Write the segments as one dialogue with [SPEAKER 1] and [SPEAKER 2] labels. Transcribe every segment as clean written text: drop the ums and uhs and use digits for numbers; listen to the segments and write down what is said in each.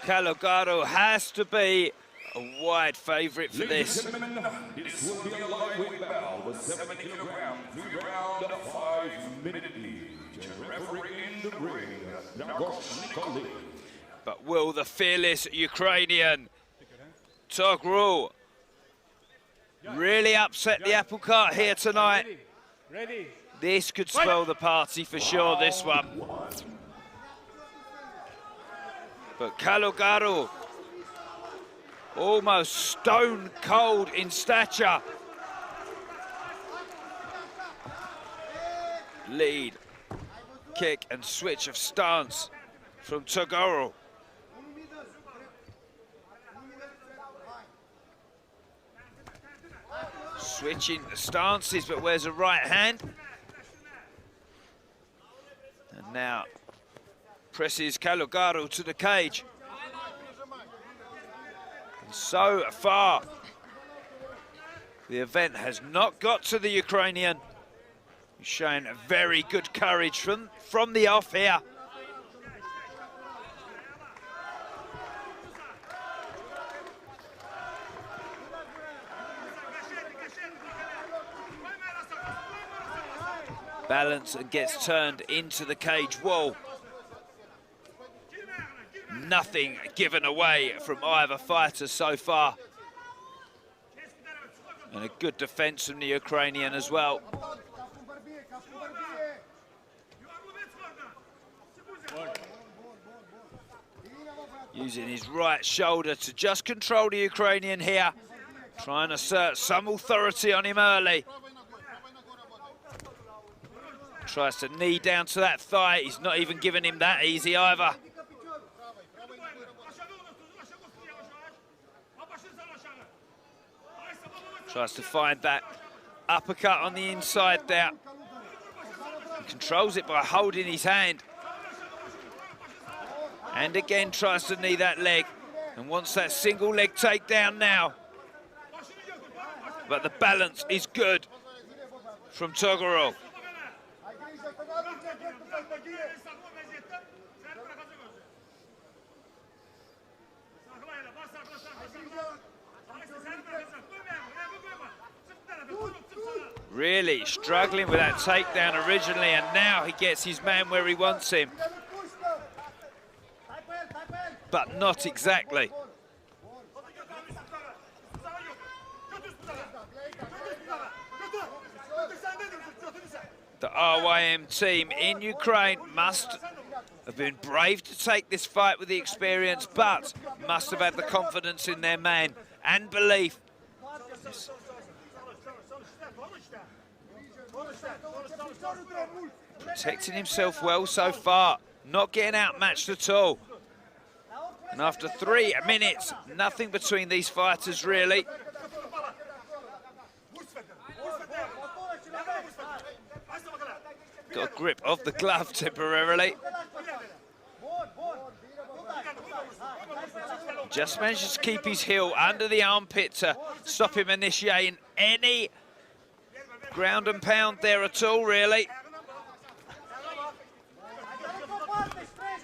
[SPEAKER 1] Calugaru has to be a wide favourite for this.
[SPEAKER 2] This will be a lightweight battle with 70 kilogram, 3-round, 5-minute each. Referee in the ring,
[SPEAKER 1] But will the fearless Ukrainian Toghrul really upset the apple cart here tonight? This could spoil the party for sure, this one. But Calugaru, almost stone cold in stature. Lead, kick and switch of stance from Toghrul. Switching the stances, but where's a right hand? And now presses Calugaru to the cage. And so far, the event has not got to the Ukrainian. He's showing very good courage from the off here. Balance and gets turned into the cage wall. Nothing given away from either fighter so far. And a good defense from the Ukrainian as well. Using his right shoulder to just control the Ukrainian here. Trying to assert some authority on him early. Tries to knee down to that thigh. He's not even giving him that easy either. Tries to find that uppercut on the inside there. He controls it by holding his hand. And again tries to knee that leg. And wants that single leg takedown now. But the balance is good from Toghrul. Really struggling with that takedown originally, and now he gets his man where he wants him. But not exactly. The RYM team in Ukraine must have been brave to take this fight with the experience, but must have had the confidence in their man and belief. Protecting himself well so far, not getting outmatched at all. And after 3 minutes, nothing between these fighters really. Got a grip of the glove temporarily. Just manages to keep his heel under the armpit to stop him initiating any ground and pound there at all, really.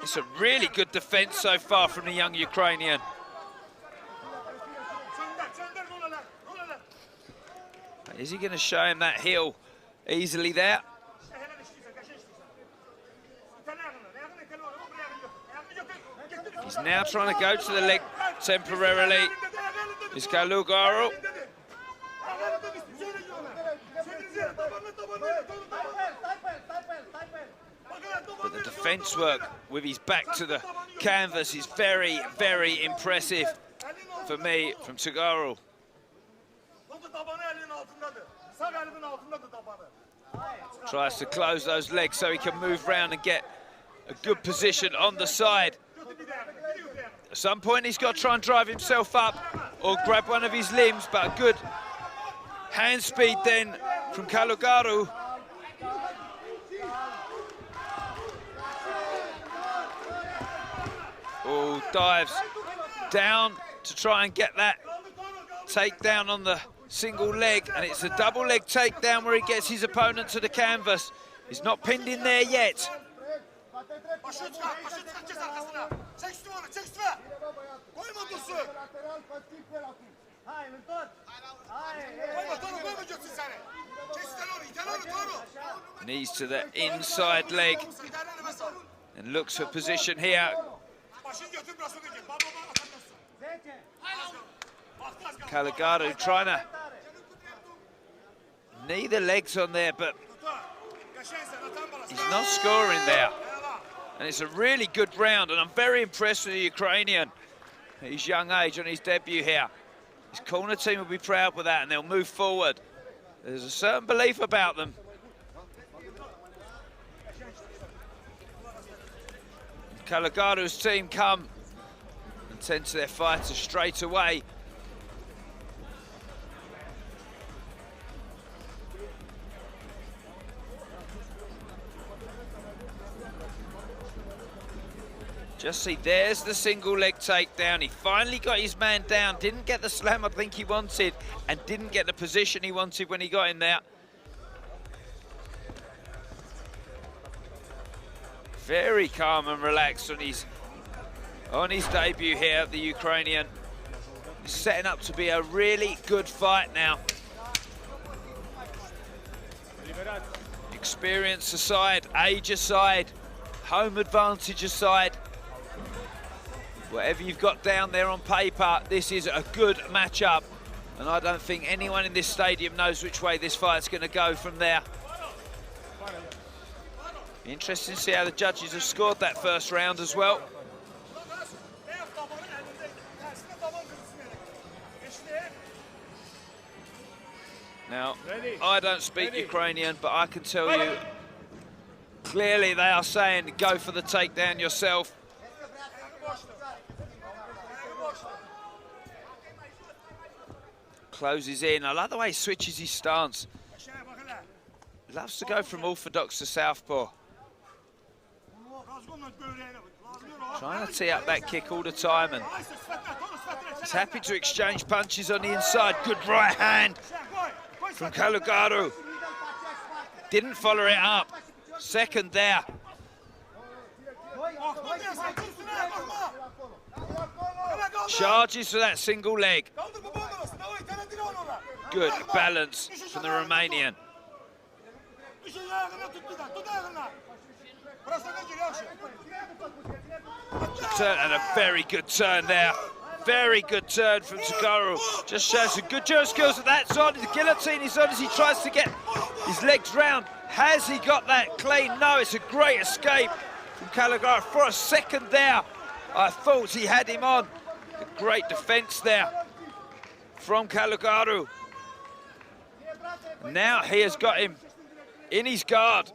[SPEAKER 1] It's a really good defense so far from the young Ukrainian. Is he going to show him that heel easily there? He's now trying to go to the leg temporarily. Is Calugaru. But the defense work with his back to the canvas is very, very impressive for me from Toghrul. Tries to close those legs so he can move round and get a good position on the side. At some point he's got to try and drive himself up or grab one of his limbs, but a good hand speed then from Calugaru. Oh, dives down to try and get that takedown on the single leg, and it's a double leg takedown where he gets his opponent to the canvas. He's not pinned in there yet. Knees to the inside leg. And looks for position here. Calugaru trying to knee the legs on there, but he's not scoring there. And it's a really good round, and I'm very impressed with the Ukrainian at his young age on his debut here. His corner team will be proud with that, and they'll move forward. There's a certain belief about them. Calugaru's team come and tend to their fighters straight away. Just see, there's the single leg takedown. He finally got his man down, didn't get the slam I think he wanted, and didn't get the position he wanted when he got in there. Very calm and relaxed on his debut here, the Ukrainian. He's setting up to be a really good fight now. Experience aside, age aside, home advantage aside, whatever you've got down there on paper, this is a good matchup. And I don't think anyone in this stadium knows which way this fight's going to go from there. Interesting to see how the judges have scored that first round as well. Now, I don't speak Ukrainian, but I can tell you clearly they are saying go for the takedown yourself. Closes in. I like the way he switches his stance. Loves to go from orthodox to southpaw. Trying to tee up that kick all the time, and he's happy to exchange punches on the inside. Good right hand from Calugaru. Didn't follow it up. Second there. Charges for that single leg. Good balance from the Romanian. Turn, and a very good turn there. Very good turn from Toghrul. Just shows some good judo skills at that side. The guillotine is on as he tries to get his legs round. Has he got that clean? No, it's a great escape from Calugaru. For a second there, I thought he had him on. A great defense there from Calugaru. Now he has got him in his guard.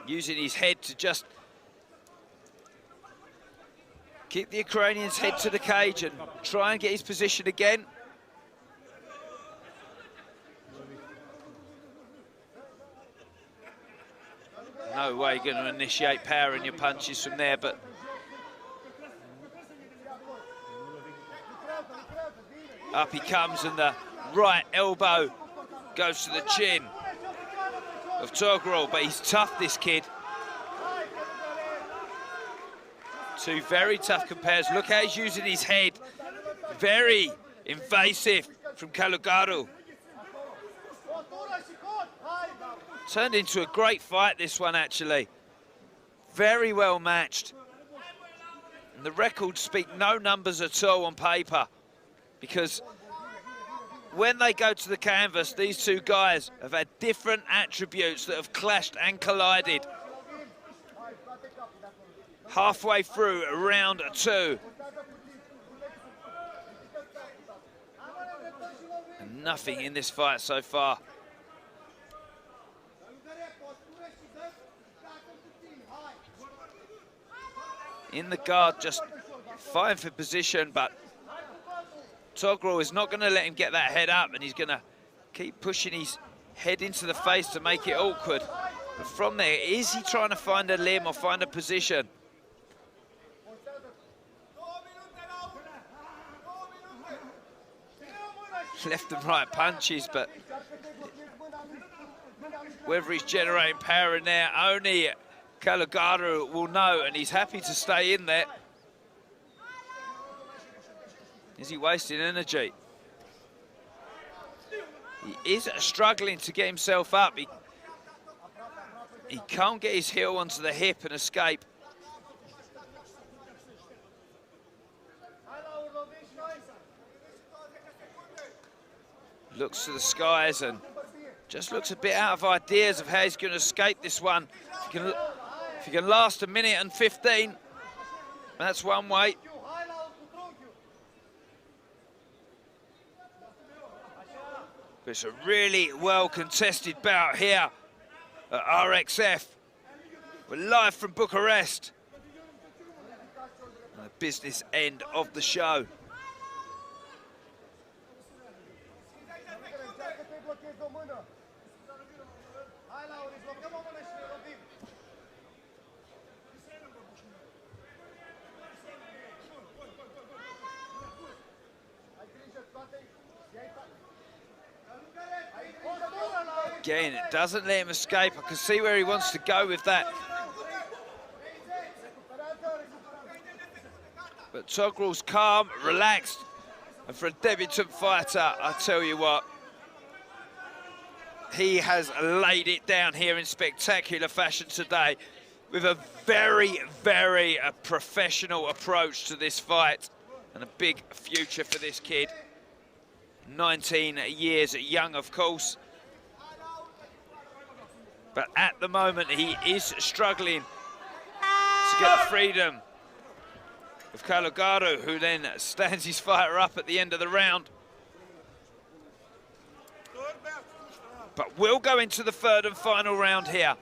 [SPEAKER 1] Using his head to just keep the Ukrainian's head to the cage and try and get his position again. No way you're going to initiate power in your punches from there, but up he comes, and the right elbow goes to the chin of Toghrul, but he's tough, this kid. Two very tough compares. Look how he's using his head. Very invasive from Calugaru. Turned into a great fight, this one, actually. Very well matched. And the records speak no numbers at all on paper, because when they go to the canvas, these two guys have had different attributes that have clashed and collided. Halfway through round two. And nothing in this fight so far. In the guard, just fighting for position, but Toghrul is not going to let him get that head up, and he's going to keep pushing his head into the face to make it awkward. But from there, is he trying to find a limb or find a position? Left and right punches, but whether he's generating power in there, only Calugaru will know, and he's happy to stay in there. Is he wasting energy? He is struggling to get himself up. He can't get his heel onto the hip and escape. Looks to the skies and just looks a bit out of ideas of how he's going to escape this one. If he can last a minute and 15, that's one way. But it's a really well contested bout here at RXF. We're live from Bucharest. And the business end of the show. Again, it doesn't let him escape. I can see where he wants to go with that. But Toghrul's calm, relaxed. And for a debutant fighter, I tell you what, he has laid it down here in spectacular fashion today with a very, very professional approach to this fight and a big future for this kid. 19 years young, of course. But at the moment, he is struggling to get the freedom of Calugaru, who then stands his fighter up at the end of the round. But we'll go into the third and final round here.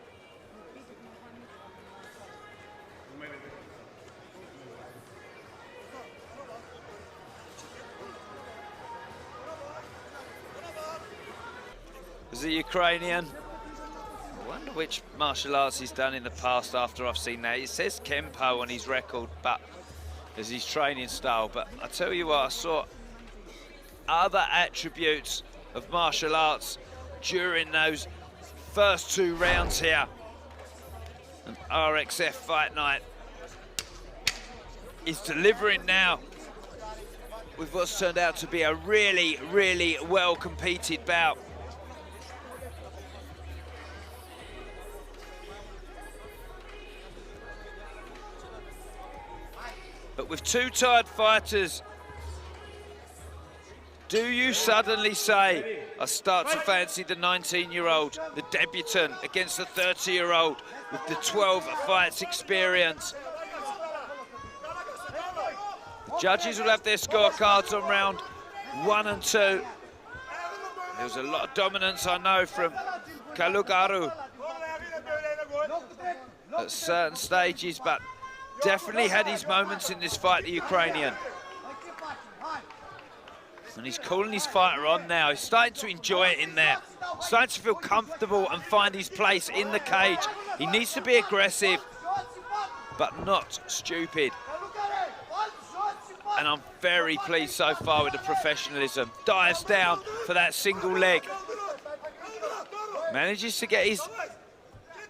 [SPEAKER 1] As the Ukrainian, I wonder which martial arts he's done in the past after I've seen that. It says Kempo on his record, but as his training style. But I tell you what, I saw other attributes of martial arts during those first two rounds here. And RXF Fight Night is delivering now with what's turned out to be a really, really well competed bout. But with two tired fighters, do you suddenly say, I start to fancy the 19-year-old, the debutant, against the 30-year-old with the 12 fights experience? The judges will have their scorecards on round 1 and 2. There was a lot of dominance, I know, from Calugaru at certain stages, but definitely had his moments in this fight, the Ukrainian. And he's calling his fighter on now. He's starting to enjoy it in there. Starting to feel comfortable and find his place in the cage. He needs to be aggressive, but not stupid. And I'm very pleased so far with the professionalism. Dives down for that single leg. Manages to get his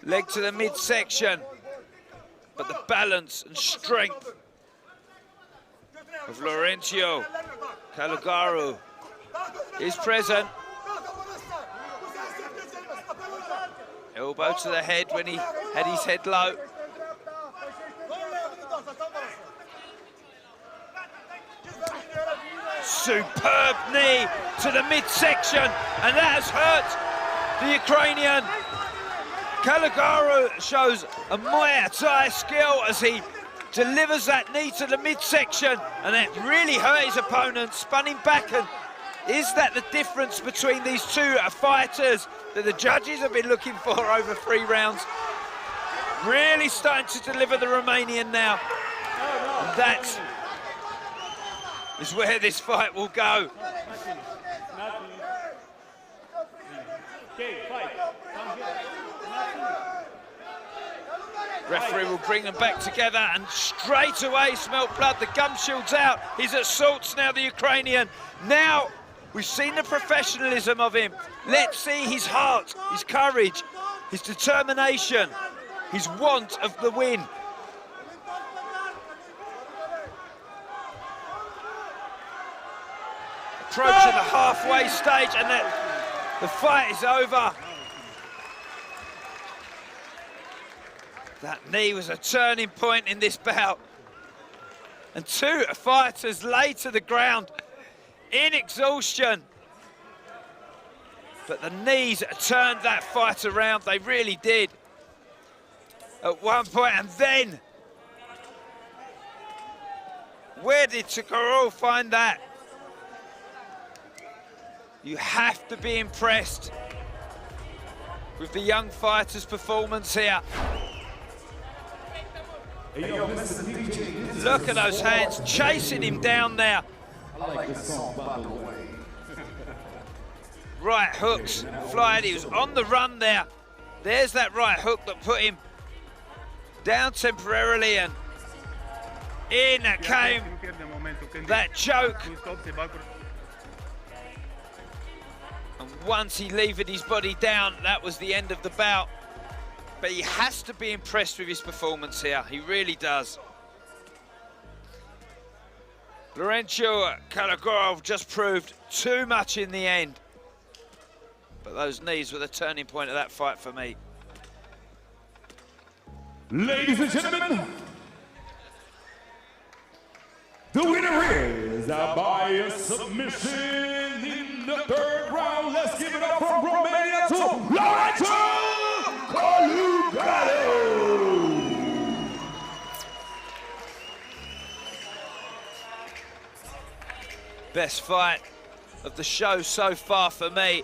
[SPEAKER 1] leg to the midsection. But the balance and strength of Laurentiu, Calugaru is present. Elbow to the head when he had his head low. Superb knee to the midsection, and that has hurt the Ukrainian. Calugaru shows a Muay Thai skill as he delivers that knee to the midsection, and that really hurt his opponent, spun him back. And is that the difference between these two fighters that the judges have been looking for over 3 rounds? Really starting to deliver the Romanian now. And that is where this fight will go. Referee will bring them back together, and straight away smelt blood. The gum shield's out. He's at salts now, the Ukrainian. Now we've seen the professionalism of him. Let's see his heart, his courage, his determination. his want of the win. Approaching the halfway stage, and the fight is over. That knee was a turning point in this bout. And two fighters lay to the ground in exhaustion. But the knees turned that fight around, they really did. At one point, and then, where did Toghrul find that? You have to be impressed with the young fighter's performance here. Look at those hands chasing him down there.
[SPEAKER 2] I like this song, by the way.
[SPEAKER 1] Right hooks flying, he was on the run there. There's that right hook that put him down temporarily, and in came that choke. And once he levered his body down, that was the end of the bout. But he has to be impressed with his performance here, he really does. Laurentiu Calugaru just proved too much in the end. But those knees were the turning point of that fight for me.
[SPEAKER 2] Ladies and gentlemen, the winner is by a submission in the third round. Let's give it up from Romania to Laurentiu Calugaru.
[SPEAKER 1] Best fight of the show so far for me.